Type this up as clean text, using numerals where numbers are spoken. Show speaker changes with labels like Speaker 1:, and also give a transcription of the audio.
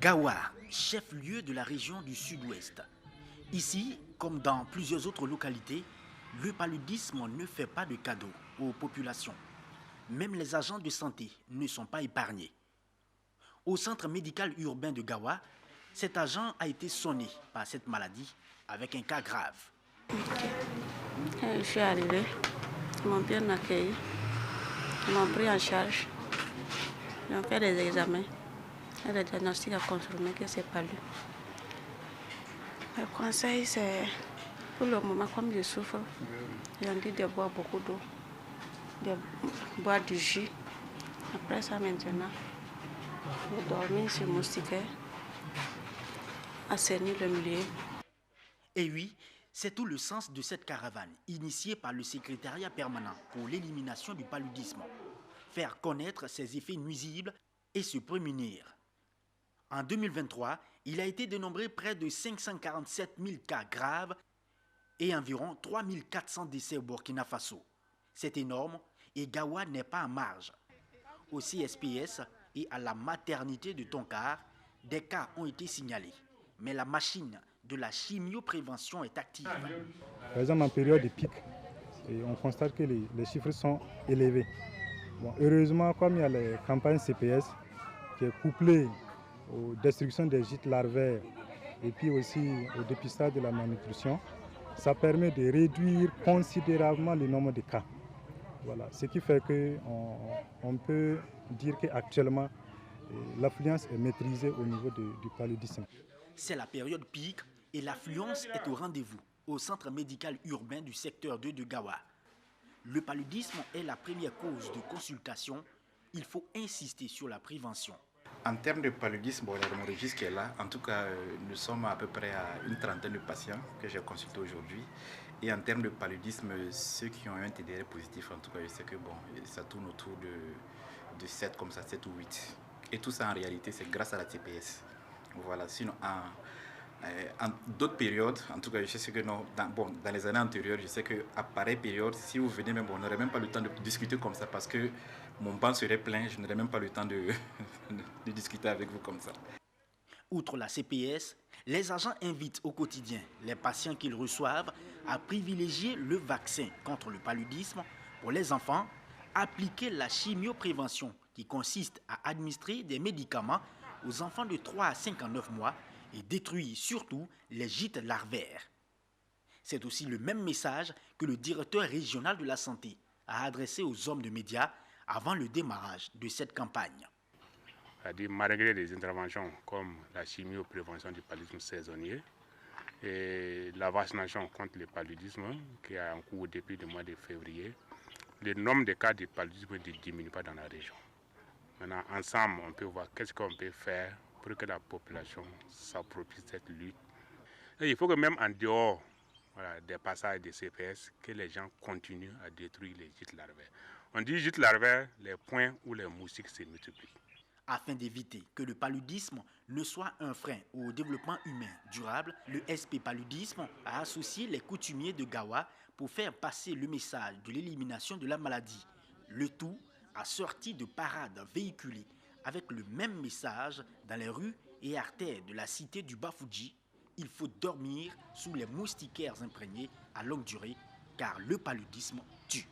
Speaker 1: Gawa, chef-lieu de la région du Sud-Ouest. Ici, comme dans plusieurs autres localités, le paludisme ne fait pas de cadeaux aux populations. Même les agents de santé ne sont pas épargnés. Au centre médical urbain de Gawa, cet agent a été sonné par cette maladie avec un cas grave.
Speaker 2: Je suis arrivée, ils m'ont bien accueilli, ils m'ont pris en charge, ils ont fait des examens et le diagnostic a confirmé que c'est pas lui. Le conseil, c'est pour le moment, comme je souffre, ils ont dit de boire beaucoup d'eau, de boire du jus. Après ça, maintenant, de dormir sur moustiquaire, assainir le milieu.
Speaker 1: Et oui, c'est tout le sens de cette caravane initiée par le secrétariat permanent pour l'élimination du paludisme. Faire connaître ses effets nuisibles et se prémunir. En 2023, il a été dénombré près de 547 000 cas graves et environ 3 400 décès au Burkina Faso. C'est énorme et Gawa n'est pas en marge. Au CSPS et à la maternité de Tonkar, des cas ont été signalés. Mais la machine de la chimioprévention est active.
Speaker 3: Par exemple, en période de pic, on constate que les chiffres sont élevés. Bon, heureusement, comme il y a les campagnes CPS qui est couplée aux destructions des gîtes larvaires et puis aussi au dépistage de la malnutrition, ça permet de réduire considérablement le nombre de cas. Voilà, ce qui fait qu'on peut dire qu'actuellement, l'affluence est maîtrisée au niveau du paludisme.
Speaker 1: C'est la période pic et l'affluence est au rendez-vous au centre médical urbain du secteur 2 de Gawa. Le paludisme est la première cause de consultation. Il faut insister sur la prévention.
Speaker 4: En termes de paludisme, bon, il y a mon registre qui est là. En tout cas, nous sommes à peu près à une trentaine de patients que j'ai consultés aujourd'hui. Et en termes de paludisme, ceux qui ont eu un TDR positif, en tout cas, je sais que bon, ça tourne autour de 7 comme ça, 7 ou 8. Et tout ça, en réalité, c'est grâce à la TPS. Voilà. Sinon, en d'autres périodes, en tout cas, je sais que non, dans les années antérieures, je sais qu'à pareille période, si vous venez, même, bon, on n'aurait même pas le temps de discuter comme ça parce que mon banc serait plein, je n'aurais même pas le temps de discuter avec vous comme ça.
Speaker 1: Outre la CPS, les agents invitent au quotidien les patients qu'ils reçoivent à privilégier le vaccin contre le paludisme. Pour les enfants, appliquer la chimioprévention qui consiste à administrer des médicaments aux enfants de 3 à 59 mois et détruire surtout les gîtes larvaires. C'est aussi le même message que le directeur régional de la santé a adressé aux hommes de médias avant le démarrage de cette campagne.
Speaker 5: C'est-à-dire malgré les interventions comme la chimioprévention du paludisme saisonnier et la vaccination contre le paludisme qui est en cours depuis le mois de février, le nombre de cas de paludisme ne diminue pas dans la région. Maintenant, ensemble, on peut voir qu'est-ce qu'on peut faire pour que la population s'approprie cette lutte. Et il faut que même en dehors des passages des CPS, que les gens continuent à détruire les gîtes larvaires. On dit gîtes larvaires, les points où les moustiques se multiplient.
Speaker 1: Afin d'éviter que le paludisme ne soit un frein au développement humain durable, le SP Paludisme a associé les coutumiers de Gawa pour faire passer le message de l'élimination de la maladie. Le tout assorti de parades véhiculées avec le même message dans les rues et artères de la cité du Bafouji. Il faut dormir sous les moustiquaires imprégnés à longue durée car le paludisme tue.